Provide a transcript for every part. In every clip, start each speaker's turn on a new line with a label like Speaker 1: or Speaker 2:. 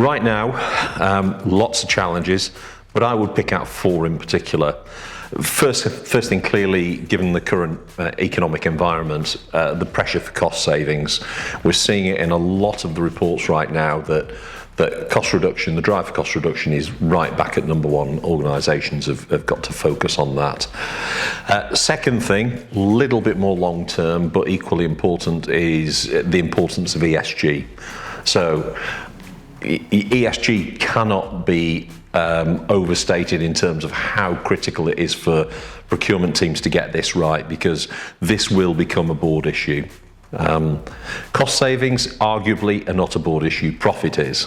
Speaker 1: Right now, lots of challenges, but I would pick out four in particular. First thing, clearly, given the current economic environment, the pressure for cost savings. We're seeing it in a lot of the reports right now that cost reduction, the drive for cost reduction, is right back at number one. Organisations have got to focus on that. Second thing, a little bit more long term, but equally important, is the importance of ESG. So ESG cannot be overstated in terms of how critical it is for procurement teams to get this right, because this will become a board issue. Cost savings arguably are not a board issue, profit is.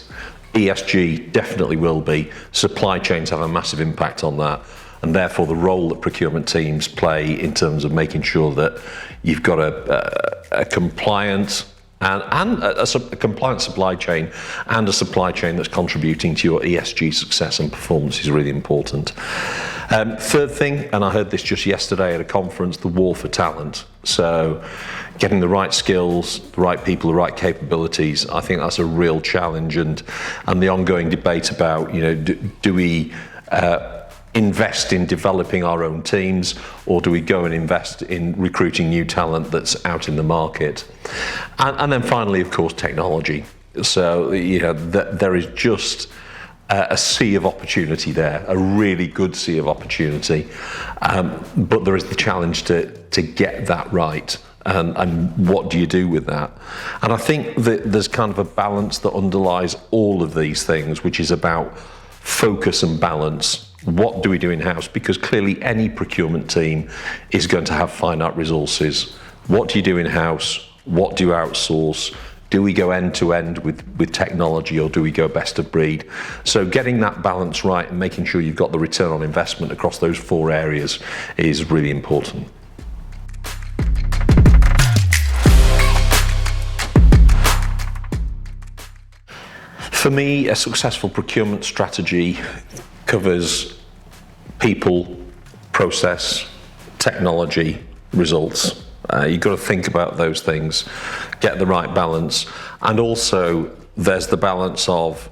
Speaker 1: ESG definitely will be. Supply chains have a massive impact on that, and therefore the role that procurement teams play in terms of making sure that you've got a compliant and a compliant supply chain and a supply chain that's contributing to your ESG success and performance is really important. Third thing, and I heard this just yesterday at a conference, the war for talent. So getting the right skills, the right people, the right capabilities, I think that's a real challenge, and the ongoing debate about, do we invest in developing our own teams, or do we go and invest in recruiting new talent that's out in the market? And then finally, of course, technology. So there is just a sea of opportunity there, a really good sea of opportunity, but there is the challenge to get that right. And what do you do with that? And I think that there's kind of a balance that underlies all of these things, which is about focus and balance. What do we do in-house? Because clearly any procurement team is going to have finite resources. What do you do in-house? What do you outsource? Do we go end-to-end with technology, or do we go best of breed? So getting that balance right and making sure you've got the return on investment across those four areas is really important. For me, a successful procurement strategy covers people, process, technology, results. You've got to think about those things, get the right balance, and also there's the balance of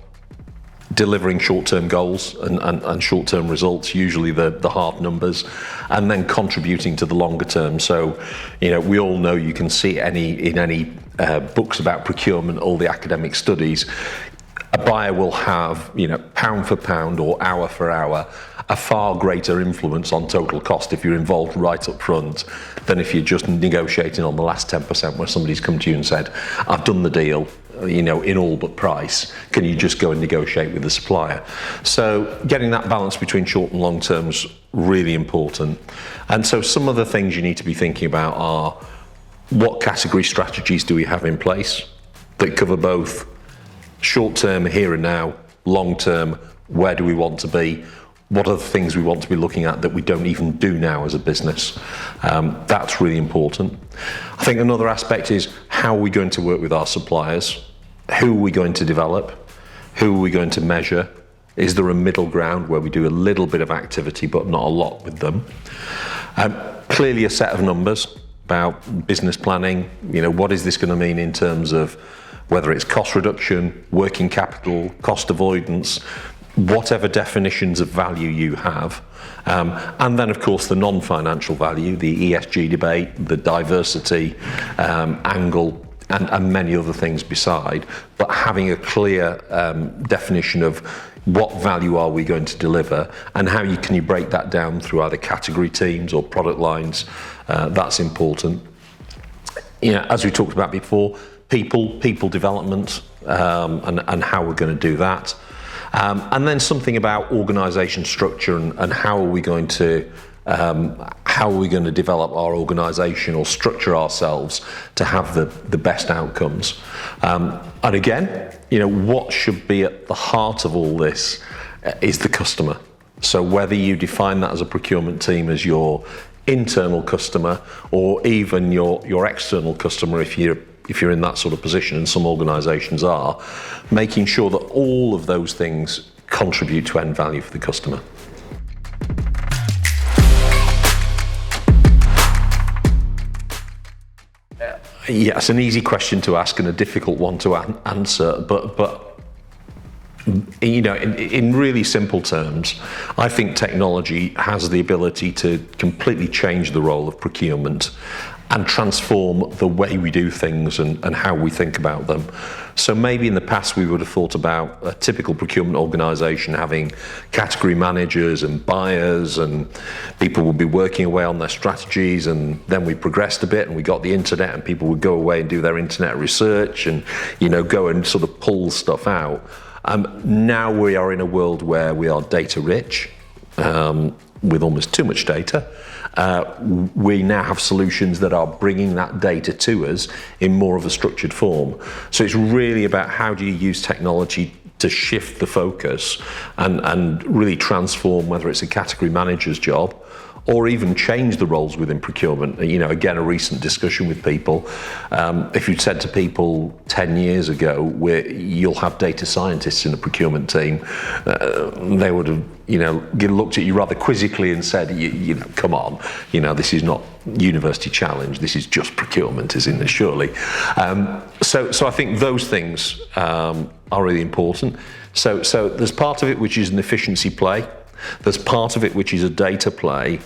Speaker 1: delivering short-term goals and short-term results, usually the hard numbers, and then contributing to the longer term. So, we all know, you can see in any books about procurement, all the academic studies, a buyer will have, pound for pound or hour for hour, a far greater influence on total cost if you're involved right up front than if you're just negotiating on the last 10% where somebody's come to you and said, I've done the deal, in all but price. Can you just go and negotiate with the supplier? So getting that balance between short and long term is really important. And so some of the things you need to be thinking about are, what category strategies do we have in place that cover both short term, here and now, long term, where do we want to be? What are the things we want to be looking at that we don't even do now as a business? That's really important. I think another aspect is, how are we going to work with our suppliers? Who are we going to develop? Who are we going to measure? Is there a middle ground where we do a little bit of activity but not a lot with them? Clearly a set of numbers about business planning. What is this going to mean in terms of whether it's cost reduction, working capital, cost avoidance, whatever definitions of value you have. And then, of course, the non-financial value, the ESG debate, the diversity angle, and many other things beside. But having a clear definition of what value are we going to deliver, and how can you break that down through either category teams or product lines, that's important. As we talked about before, people development, and how we're going to do that. And then something about organisation structure and how are we going to develop our organisation or structure ourselves to have the best outcomes. And again, what should be at the heart of all this is the customer. So whether you define that as a procurement team as your internal customer, or even your external customer, if you're in that sort of position, and some organisations are, making sure that all of those things contribute to end value for the customer. Yeah, it's an easy question to ask and a difficult one to answer, but in really simple terms, I think technology has the ability to completely change the role of procurement and transform the way we do things and how we think about them. So maybe in the past we would have thought about a typical procurement organisation having category managers and buyers, and people would be working away on their strategies, and then we progressed a bit and we got the internet, and people would go away and do their internet research and go and sort of pull stuff out. Now we are in a world where we are data rich, with almost too much data. We now have solutions that are bringing that data to us in more of a structured form. So it's really about how do you use technology to shift the focus and really transform, whether it's a category manager's job or even change the roles within procurement. Again, a recent discussion with people. If you'd said to people 10 years ago, you'll have data scientists in the procurement team, they would have, looked at you rather quizzically and said, come on, this is not university challenge, this is just procurement, isn't it, surely? So I think those things are really important. So there's part of it which is an efficiency play, there's part of it which is a data play,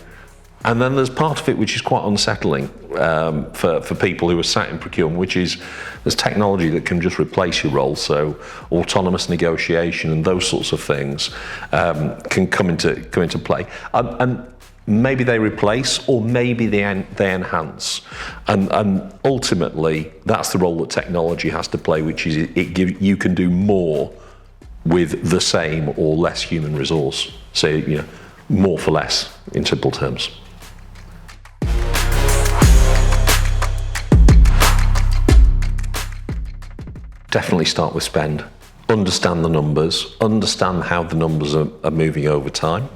Speaker 1: and then there's part of it which is quite unsettling for people who are sat in procurement, which is there's technology that can just replace your role. So autonomous negotiation and those sorts of things can come into play. And maybe they replace, or maybe they enhance. And ultimately, that's the role that technology has to play, which is you can do more with the same or less human resource. So, more for less, in simple terms. Definitely start with spend. Understand the numbers. Understand how the numbers are moving over time.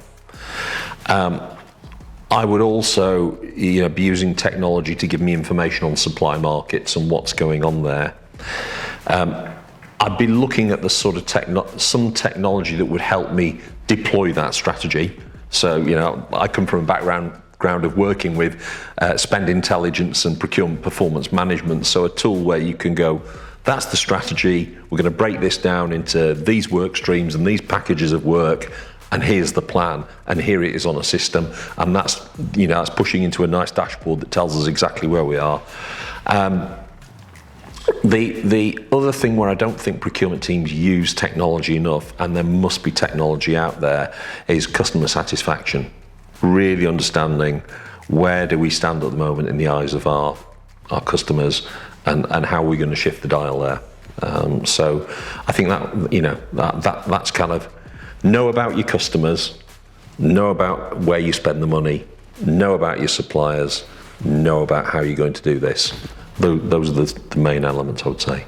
Speaker 1: I would also be using technology to give me information on supply markets and what's going on there. I'd be looking at the sort of some technology that would help me deploy that strategy. So, I come from a background of working with spend intelligence and procurement performance management. So a tool where you can go, that's the strategy, we're going to break this down into these work streams and these packages of work, and here's the plan, and here it is on a system, and that's pushing into a nice dashboard that tells us exactly where we are. The other thing where I don't think procurement teams use technology enough, and there must be technology out there, is customer satisfaction. Really understanding where do we stand at the moment in the eyes of our customers, and how we're going to shift the dial there. So I think that's kind of know about your customers, know about where you spend the money, know about your suppliers, know about how you're going to do this. Those are the main elements, I would say.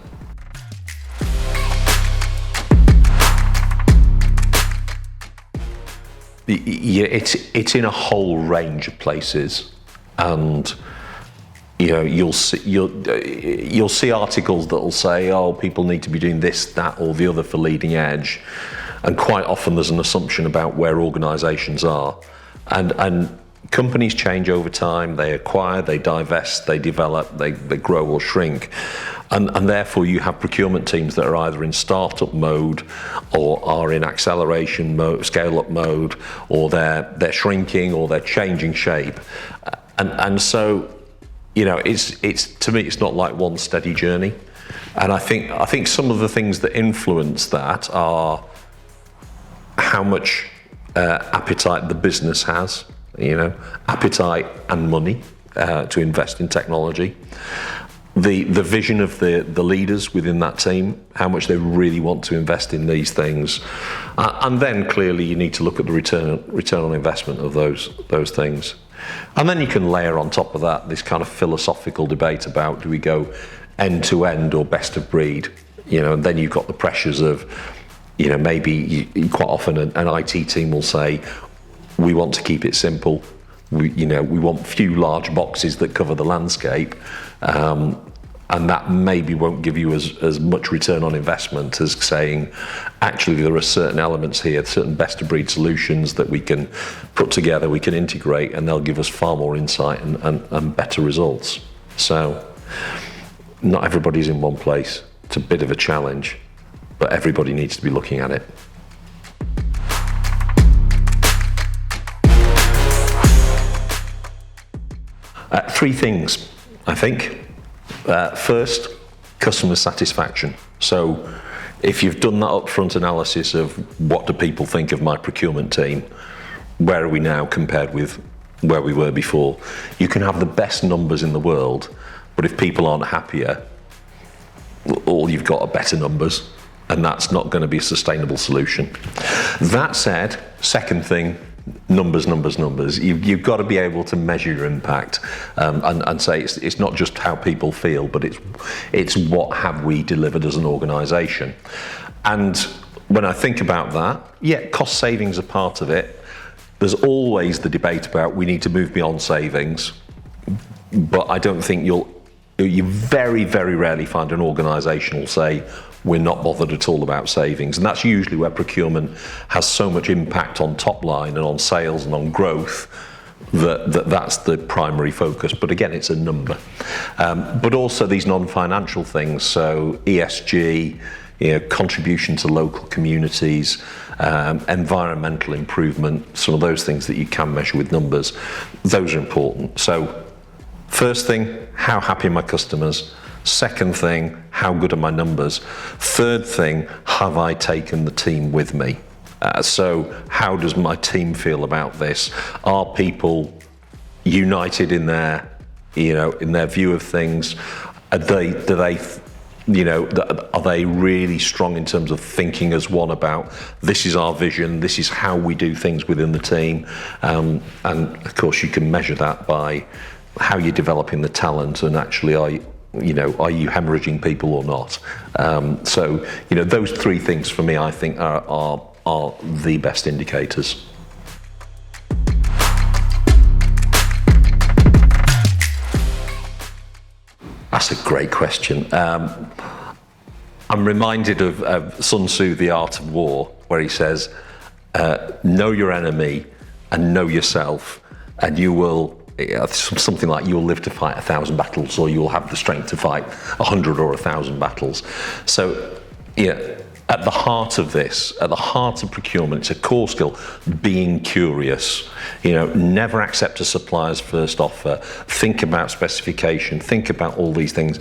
Speaker 1: Yeah, it's in a whole range of places, and you'll see articles that will say, oh, people need to be doing this, that, or the other for leading edge, and quite often there's an assumption about where organisations are, and companies change over time. They acquire, they divest, they develop, they grow or shrink, and therefore you have procurement teams that are either in startup mode or are in acceleration mode, scale-up mode, or they're shrinking or they're changing shape, and so it's to me it's not like one steady journey, and I think some of the things that influence that are how much appetite the business has. Appetite and money to invest in technology. The vision of the leaders within that team, how much they really want to invest in these things, and then clearly you need to look at the return on investment of those things. And then you can layer on top of that this kind of philosophical debate about, do we go end to end or best of breed? And then you've got the pressures of, maybe quite often an IT team will say, we want to keep it simple. We want few large boxes that cover the landscape, and that maybe won't give you as much return on investment as saying, actually, there are certain elements here, certain best-of-breed solutions that we can put together, we can integrate, and they'll give us far more insight and better results. So, not everybody's in one place. It's a bit of a challenge. but everybody needs to be looking at it. Three things, I think. First, customer satisfaction. So if you've done that upfront analysis of what do people think of my procurement team, where are we now compared with where we were before, you can have the best numbers in the world, but if people aren't happier, all you've got are better numbers, and that's not going to be a sustainable solution. That said, second thing, numbers. You've got to be able to measure your impact, and say it's not just how people feel, but it's what have we delivered as an organisation. And when I think about that, yeah, cost savings are part of it. There's always the debate about we need to move beyond savings, but I don't think you very, very rarely find an organisation will say we're not bothered at all about savings, and that's usually where procurement has so much impact on top line and on sales and on growth that's the primary focus. But again, it's a number. But also these non-financial things, so ESG, contribution to local communities, environmental improvement, some of those things that you can measure with numbers, those are important. So first thing, how happy are my customers? Second thing, how good are my numbers? Third thing, have I taken the team with me? So how does my team feel about this? Are people united in their view of things? Are they really strong in terms of thinking as one about this is our vision, this is how we do things within the team? And of course you can measure that by how you're developing the talent, and actually are you hemorrhaging people or not? So those three things for me, I think are the best indicators. That's a great question. I'm reminded of Sun Tzu, The Art of War, where he says, know your enemy and know yourself, and you will, something like, you'll live to fight 1,000 battles, or you'll have the strength to fight 100 or 1,000 battles. So, at the heart of this, at the heart of procurement, it's a core skill, being curious. Never accept a supplier's first offer. Think about specification, think about all these things.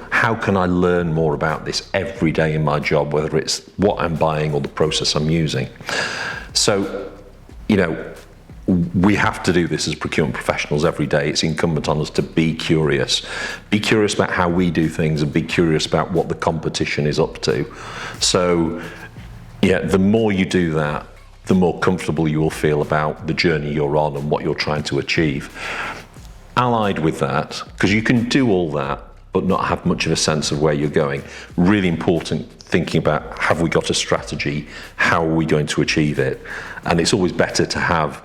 Speaker 1: How can I learn more about this every day in my job, whether it's what I'm buying or the process I'm using? So, we have to do this as procurement professionals every day. It's incumbent on us to be curious. Be curious about how we do things, and be curious about what the competition is up to. So, the more you do that, the more comfortable you will feel about the journey you're on and what you're trying to achieve. Allied with that, because you can do all that, but not have much of a sense of where you're going. Really important thinking about, have we got a strategy? How are we going to achieve it? And it's always better to have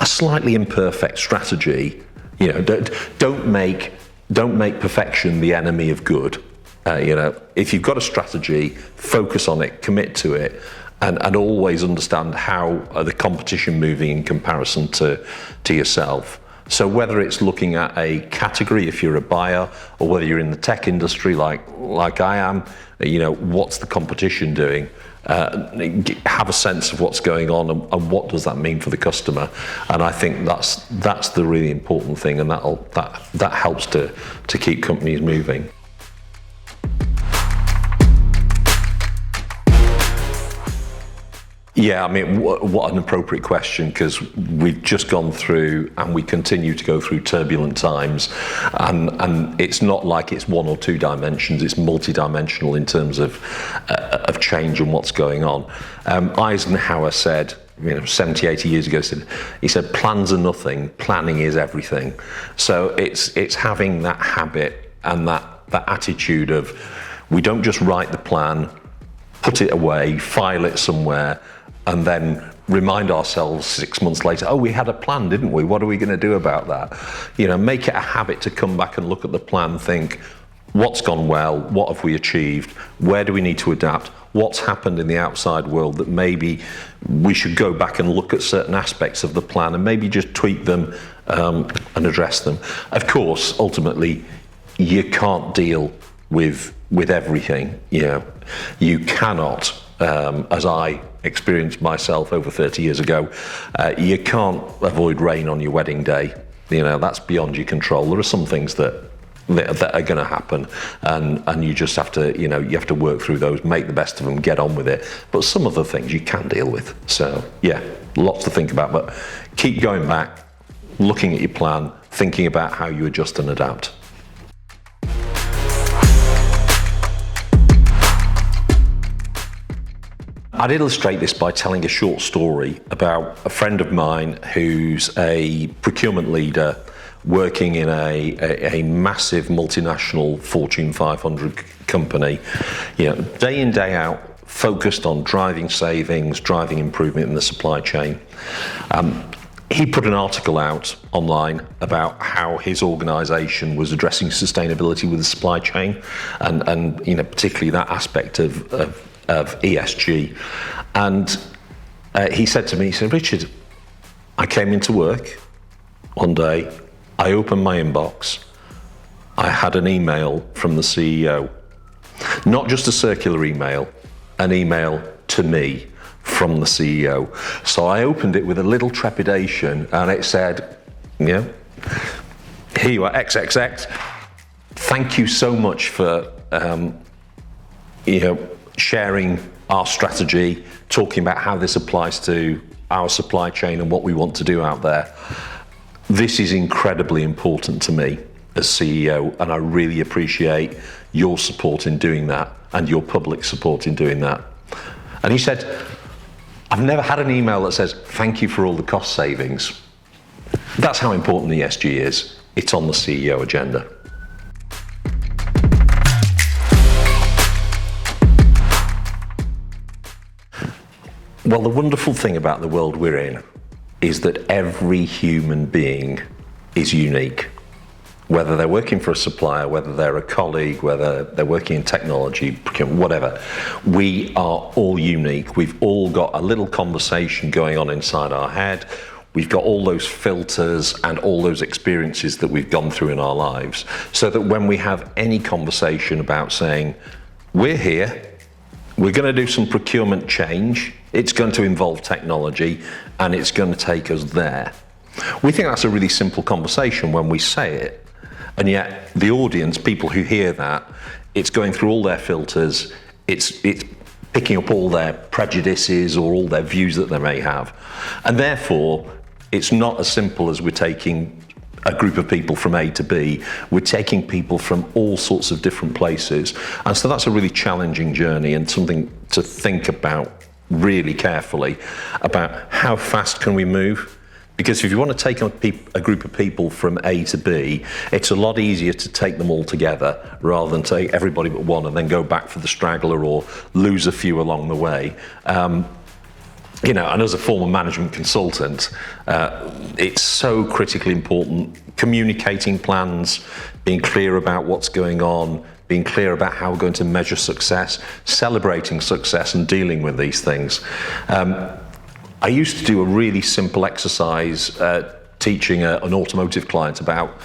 Speaker 1: a slightly imperfect strategy. Don't make perfection the enemy of good. If you've got a strategy, focus on it, commit to it, and always understand how are the competition moving in comparison to yourself. So whether it's looking at a category, if you're a buyer, or whether you're in the tech industry like I am, what's the competition doing? Have a sense of what's going on, and what does that mean for the customer. And I think that's the really important thing, and that helps to keep companies moving. Yeah, what an appropriate question, because we've just gone through, and we continue to go through, turbulent times, and it's not like it's one or two dimensions, it's multidimensional in terms of change and what's going on. Eisenhower said, 70, 80 years ago, he said, plans are nothing, planning is everything. So it's having that habit and that attitude of, we don't just write the plan, put it away, file it somewhere, and then remind ourselves 6 months later, oh, we had a plan, didn't we? What are we going to do about that? Make it a habit to come back and look at the plan, think, what's gone well? What have we achieved? Where do we need to adapt? What's happened in the outside world that maybe we should go back and look at certain aspects of the plan and maybe just tweak them and address them? Of course, ultimately, you can't deal with everything. You cannot, as I experienced myself over 30 years ago, you can't avoid rain on your wedding day. That's beyond your control. There are some things that are going to happen, and you just have to, you have to work through those, make the best of them, get on with it. But some of the things you can deal with. So yeah, lots to think about, but keep going back, looking at your plan, thinking about how you adjust and adapt. I'd illustrate this by telling a short story about a friend of mine who's a procurement leader working in a massive multinational Fortune 500 company, day in, day out, focused on driving savings, driving improvement in the supply chain. He put an article out online about how his organisation was addressing sustainability with the supply chain, and particularly that aspect of ESG. And he said to me, he said, "Richard, I came into work one day, I opened my inbox, I had an email from the CEO, not just a circular email, an email to me from the CEO. So I opened it with a little trepidation, and it said, here you are, XXX. Thank you so much for sharing our strategy, talking about how this applies to our supply chain and what we want to do out there. This is incredibly important to me as CEO, and I really appreciate your support in doing that and your public support in doing that." And he said, "I've never had an email that says, thank you for all the cost savings." That's how important ESG is. It's on the CEO agenda. Well, the wonderful thing about the world we're in is that every human being is unique. Whether they're working for a supplier, whether they're a colleague, whether they're working in technology, whatever, we are all unique. We've all got a little conversation going on inside our head. We've got all those filters and all those experiences that we've gone through in our lives, so that when we have any conversation about saying, we're here, we're going to do some procurement change, it's going to involve technology, and it's going to take us there. We think that's a really simple conversation when we say it, and yet the audience, people who hear that, it's going through all their filters, it's picking up all their prejudices or all their views that they may have. And therefore, it's not as simple as we're taking a group of people from A to B. We're taking people from all sorts of different places. And so that's a really challenging journey, and something to think about really carefully, about how fast can we move? Because if you want to take a group of people from A to B, it's a lot easier to take them all together rather than take everybody but one and then go back for the straggler or lose a few along the way. And as a former management consultant, it's so critically important, communicating plans, being clear about what's going on, being clear about how we're going to measure success, celebrating success and dealing with these things. I used to do a really simple exercise teaching an automotive client about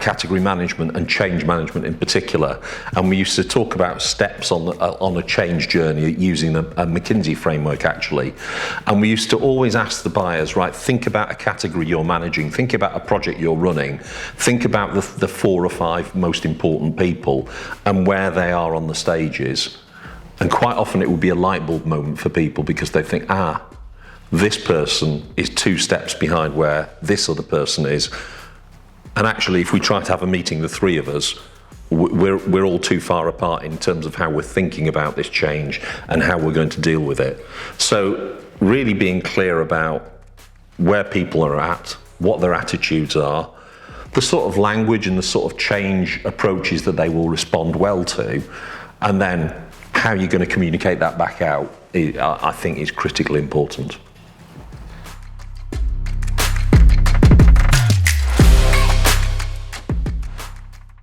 Speaker 1: category management and change management in particular, and we used to talk about steps on a change journey using a McKinsey framework actually, and we used to always ask the buyers, right, think about a category you're managing, think about a project you're running, think about the 4 or 5 most important people and where they are on the stages, and quite often it would be a light bulb moment for people because they think, this person is 2 steps behind where this other person is. And actually, if we try to have a meeting, the 3 of us, we're all too far apart in terms of how we're thinking about this change and how we're going to deal with it. So really being clear about where people are at, what their attitudes are, the sort of language and the sort of change approaches that they will respond well to, and then how you're going to communicate that back out, I think is critically important.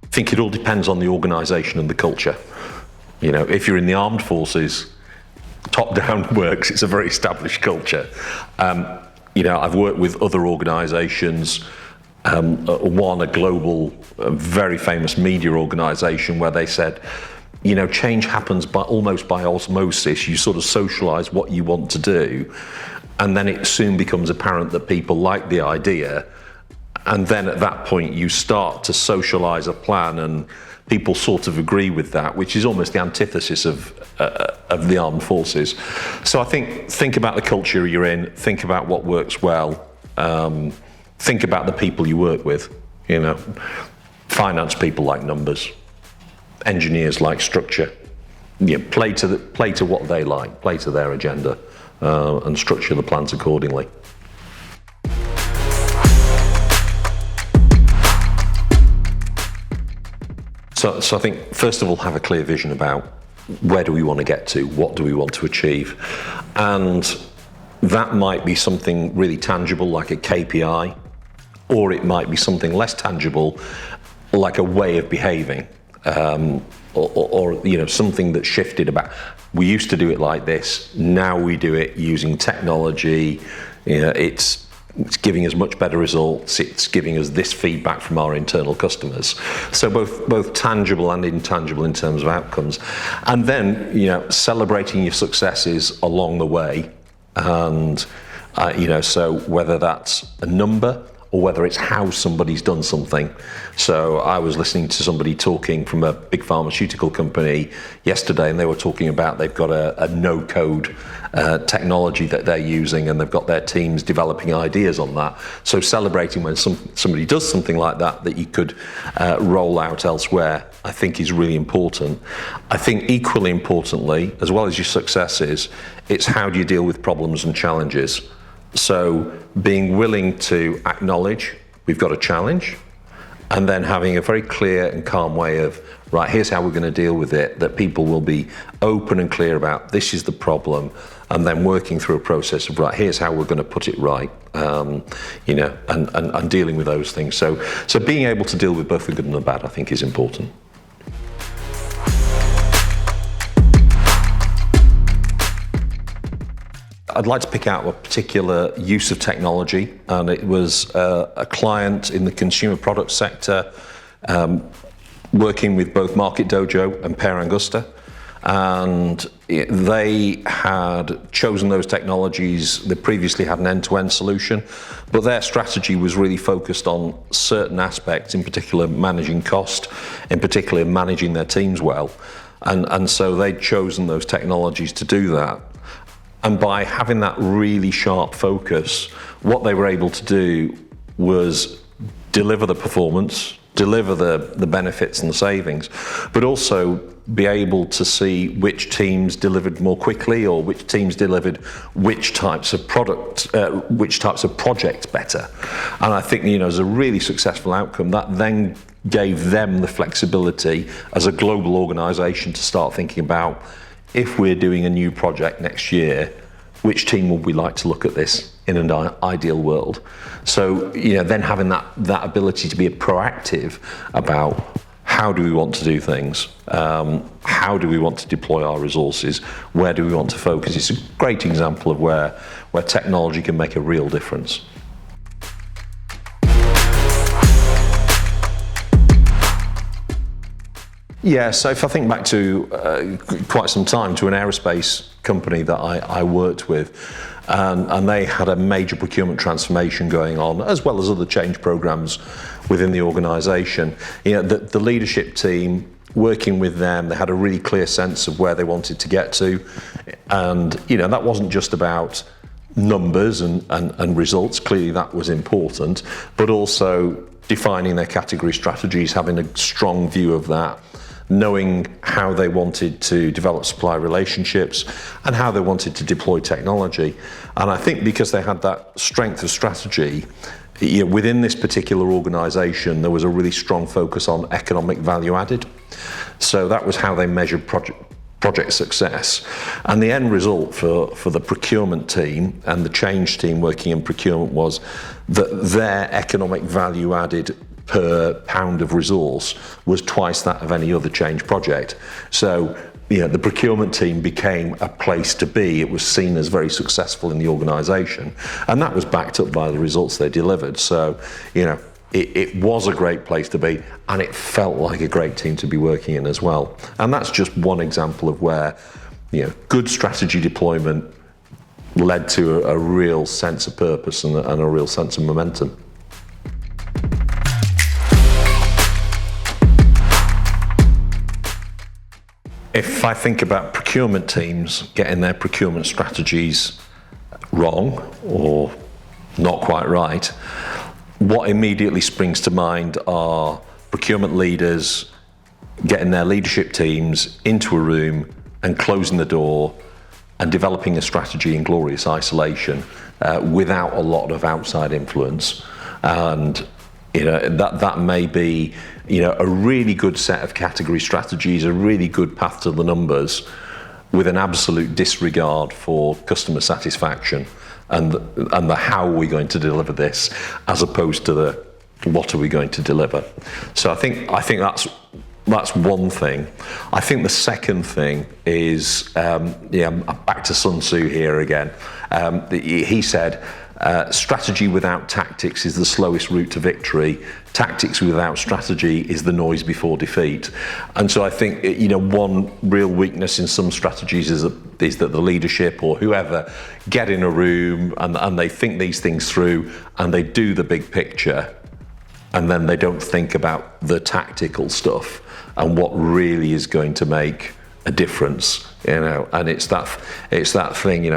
Speaker 1: I think it all depends on the organisation and the culture. If you're in the armed forces, top-down works, it's a very established culture. I've worked with other organisations a global, very famous media organisation where they said, change happens almost by osmosis. You sort of socialise what you want to do, and then it soon becomes apparent that people like the idea, and then at that point you start to socialise a plan, and people sort of agree with that, which is almost the antithesis of the armed forces. So I think about the culture you're in, think about what works well, think about the people you work with. Finance people like numbers, engineers like structure. Play to what they like, play to their agenda, and structure the plans accordingly. So I think, first of all, have a clear vision about where do we want to get to, what do we want to achieve. And that might be something really tangible like a KPI, or it might be something less tangible like a way of behaving, or something that shifted about, we used to do it like this, now we do it using technology, it's giving us much better results, it's giving us this feedback from our internal customers. So both tangible and intangible in terms of outcomes. And then, celebrating your successes along the way. And, so whether that's a number or whether it's how somebody's done something. So I was listening to somebody talking from a big pharmaceutical company yesterday, and they were talking about they've got a no-code technology that they're using, and they've got their teams developing ideas on that. So celebrating when somebody does something like that you could roll out elsewhere, I think is really important. I think equally importantly, as well as your successes, it's how do you deal with problems and challenges. So being willing to acknowledge we've got a challenge, and then having a very clear and calm way of, right, here's how we're going to deal with it, that people will be open and clear about this is the problem, and then working through a process of, right, here's how we're going to put it right, and dealing with those things. So being able to deal with both the good and the bad, I think, is important. I'd like to pick out a particular use of technology, and it was a client in the consumer product sector working with both Market Dojo and Pair Angusta, and they had chosen those technologies. They previously had an end-to-end solution, but their strategy was really focused on certain aspects, in particular managing cost, in particular managing their teams well, and so they'd chosen those technologies to do that. And by having that really sharp focus, what they were able to do was deliver the performance, deliver the benefits and the savings, but also be able to see which teams delivered more quickly, or which teams delivered which types of projects better. And I think, as a really successful outcome, that then gave them the flexibility as a global organisation to start thinking about, if we're doing a new project next year, which team would we like to look at this in an ideal world? So, then having that ability to be proactive about how do we want to do things, how do we want to deploy our resources, where do we want to focus? It's a great example of where technology can make a real difference. Yeah, so if I think back to quite some time, to an aerospace company that I worked with, and they had a major procurement transformation going on, as well as other change programs within the organisation. The leadership team, working with them, they had a really clear sense of where they wanted to get to, and that wasn't just about numbers and results. Clearly that was important, but also defining their category strategies, having a strong view of that, knowing how they wanted to develop supply relationships and how they wanted to deploy technology. And I think because they had that strength of strategy, within this particular organisation, there was a really strong focus on economic value added. So that was how they measured project success. And the end result for the procurement team and the change team working in procurement was that their economic value added per pound of resource was twice that of any other change project. So the procurement team became a place to be. It was seen as very successful in the organisation, and that was backed up by the results they delivered. So it was a great place to be, and it felt like a great team to be working in as well. And that's just one example of where, good strategy deployment led to a real sense of purpose and a real sense of momentum. If I think about procurement teams getting their procurement strategies wrong or not quite right, what immediately springs to mind are procurement leaders getting their leadership teams into a room and closing the door and developing a strategy in glorious isolation without a lot of outside influence. And that may be a really good set of category strategies, a really good path to the numbers, with an absolute disregard for customer satisfaction and the how are we going to deliver this, as opposed to the what are we going to deliver. So I think that's one thing. I think the second thing is, back to Sun Tzu here again. He said, strategy without tactics is the slowest route to victory. Tactics without strategy is the noise before defeat. And so I think, one real weakness in some strategies is that the leadership or whoever get in a room and they think these things through and they do the big picture, and then they don't think about the tactical stuff and what really is going to make a difference, and it's that thing,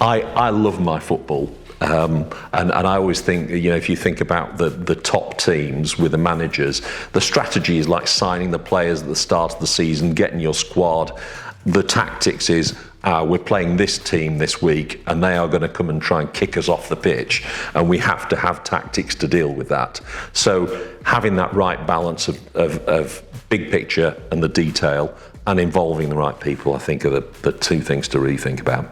Speaker 1: I love my football, and I always think, if you think about the top teams with the managers, the strategy is like signing the players at the start of the season, getting your squad. The tactics is, we're playing this team this week and they are going to come and try and kick us off the pitch, and we have to have tactics to deal with that. So having that right balance of big picture and the detail and involving the right people, I think are the two things to really think about.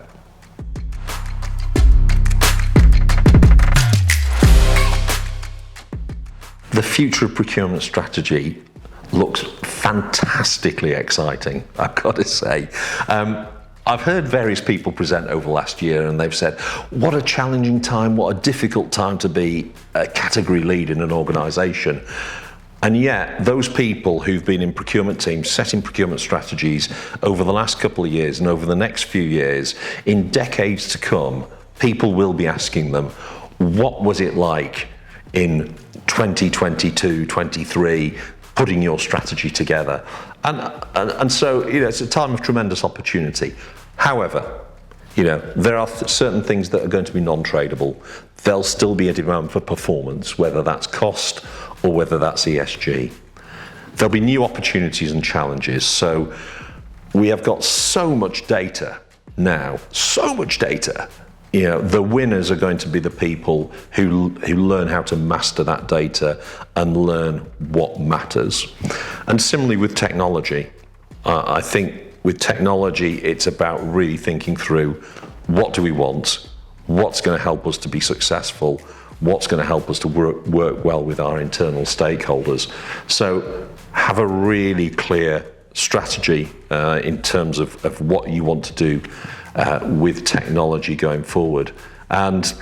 Speaker 1: The future of procurement strategy looks fantastically exciting, I've got to say. I've heard various people present over the last year, and they've said, what a challenging time, what a difficult time to be a category lead in an organisation. And yet, those people who've been in procurement teams, setting procurement strategies over the last couple of years and over the next few years, in decades to come, people will be asking them, what was it like in 2022, 23, putting your strategy together? And so, it's a time of tremendous opportunity. However, there are certain things that are going to be non-tradable. There'll still be a demand for performance, whether that's cost or whether that's ESG. There'll be new opportunities and challenges. So we have got so much data now, so much data. The winners are going to be the people who learn how to master that data and learn what matters. And similarly with technology, I think with technology, it's about really thinking through, what do we want? What's going to help us to be successful? What's going to help us to work well with our internal stakeholders? So have a really clear strategy in terms of what you want to do with technology going forward, and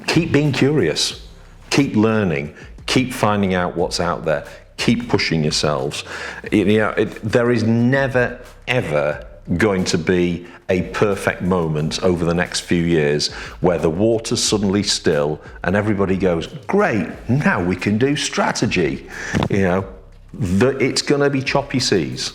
Speaker 1: keep being curious, keep learning, keep finding out what's out there, keep pushing yourselves. There is never ever going to be a perfect moment over the next few years where the water's suddenly still and everybody goes, great, now we can do strategy. It's going to be choppy seas,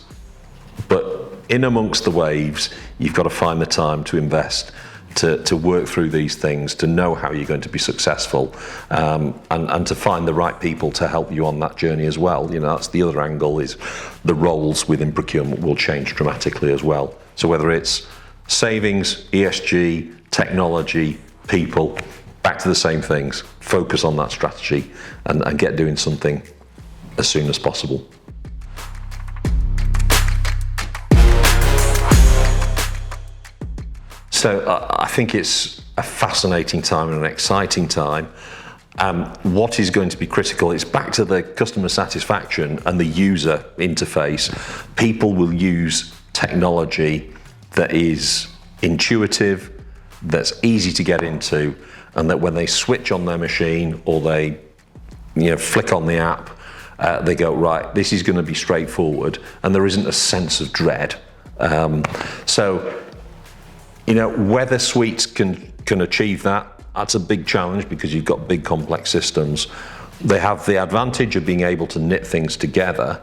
Speaker 1: but in amongst the waves, you've got to find the time to invest, to work through these things, to know how you're going to be successful, and to find the right people to help you on that journey as well. That's the other angle, is the roles within procurement will change dramatically as well. So whether it's savings, ESG, technology, people, back to the same things, focus on that strategy and get doing something as soon as possible. So I think it's a fascinating time and an exciting time. What is going to be critical, it's back to the customer satisfaction and the user interface. People will use technology that is intuitive, that's easy to get into, and that when they switch on their machine or they flick on the app, they go, right, this is going to be straightforward, and there isn't a sense of dread. Whether suites can achieve that, that's a big challenge because you've got big complex systems. They have the advantage of being able to knit things together.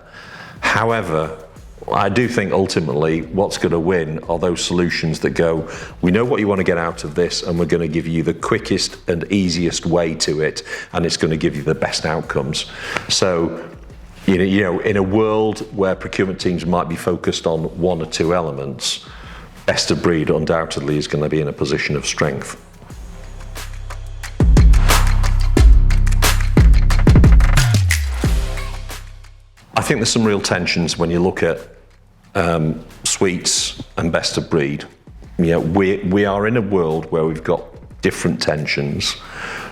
Speaker 1: However, I do think ultimately what's going to win are those solutions that go, we know what you want to get out of this, and we're going to give you the quickest and easiest way to it, and it's going to give you the best outcomes. So, in a world where procurement teams might be focused on one or two elements, best of breed undoubtedly is going to be in a position of strength. I think there's some real tensions when you look at suites and best of breed. We are in a world where we've got different tensions.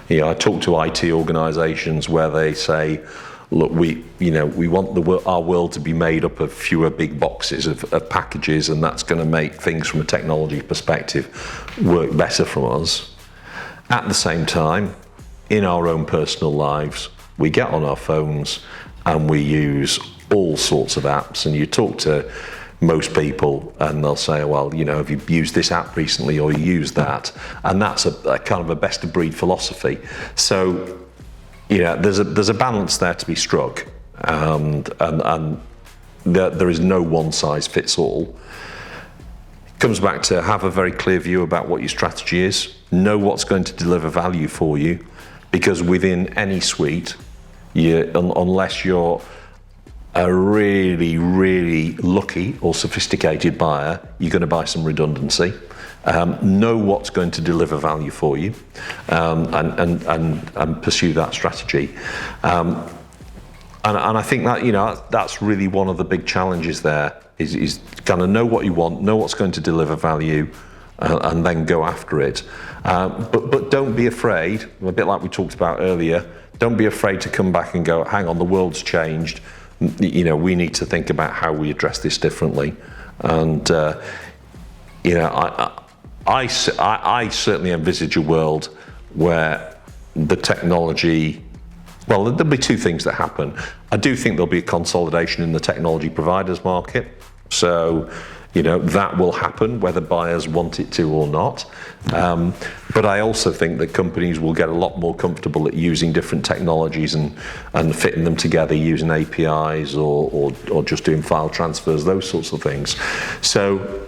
Speaker 1: I talk to IT organisations where they say, look, we want our world to be made up of fewer big boxes of packages, and that's going to make things from a technology perspective work better for us. At the same time, in our own personal lives, we get on our phones and we use all sorts of apps, and you talk to most people and they'll say, well, have you used this app recently, or you used that? And that's a kind of a best of breed philosophy. So, there's a balance there to be struck, and there is no one size fits all. It comes back to have a very clear view about what your strategy is, know what's going to deliver value for you, because within any suite, unless you're a really, really lucky or sophisticated buyer, you're going to buy some redundancy. Know what's going to deliver value for you, and pursue that strategy. And I think that that's really one of the big challenges there is kind of know what you want, know what's going to deliver value, and then go after it. But don't be afraid, a bit like we talked about earlier, don't be afraid to come back and go, hang on, the world's changed. We need to think about how we address this differently. And I certainly envisage a world where the technology, well, there'll be two things that happen. I do think there'll be a consolidation in the technology providers market. So, that will happen whether buyers want it to or not. But I also think that companies will get a lot more comfortable at using different technologies and fitting them together using APIs or just doing file transfers, those sorts of things. So,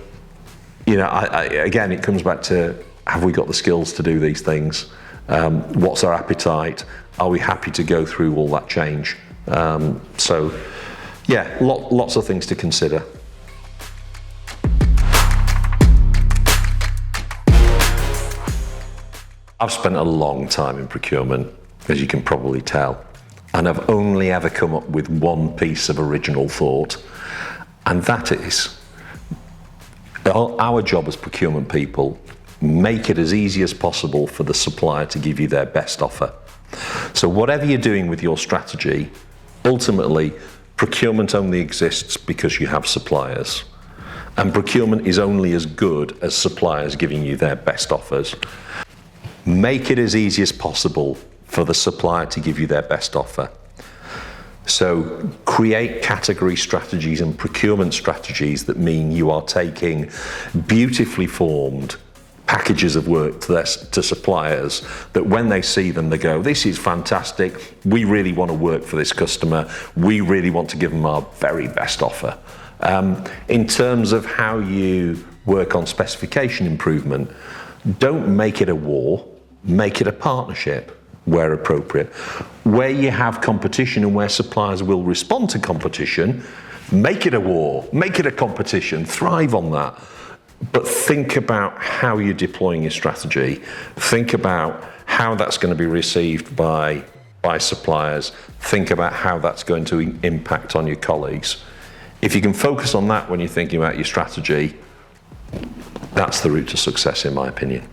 Speaker 1: again, it comes back to, have we got the skills to do these things? What's our appetite? Are we happy to go through all that change? Lots of things to consider. I've spent a long time in procurement, as you can probably tell, and I've only ever come up with one piece of original thought, and that is, our job as procurement people, make it as easy as possible for the supplier to give you their best offer. So whatever you're doing with your strategy, ultimately, procurement only exists because you have suppliers. And procurement is only as good as suppliers giving you their best offers. Make it as easy as possible for the supplier to give you their best offer. So create category strategies and procurement strategies that mean you are taking beautifully formed packages of work to suppliers that when they see them, they go, this is fantastic. We really want to work for this customer. We really want to give them our very best offer. In terms of how you work on specification improvement, don't make it a war. Make it a partnership where appropriate. Where you have competition and where suppliers will respond to competition, make it a war, make it a competition, thrive on that. But think about how you're deploying your strategy. Think about how that's going to be received by suppliers. Think about how that's going to impact on your colleagues. If you can focus on that when you're thinking about your strategy, that's the route to success, in my opinion.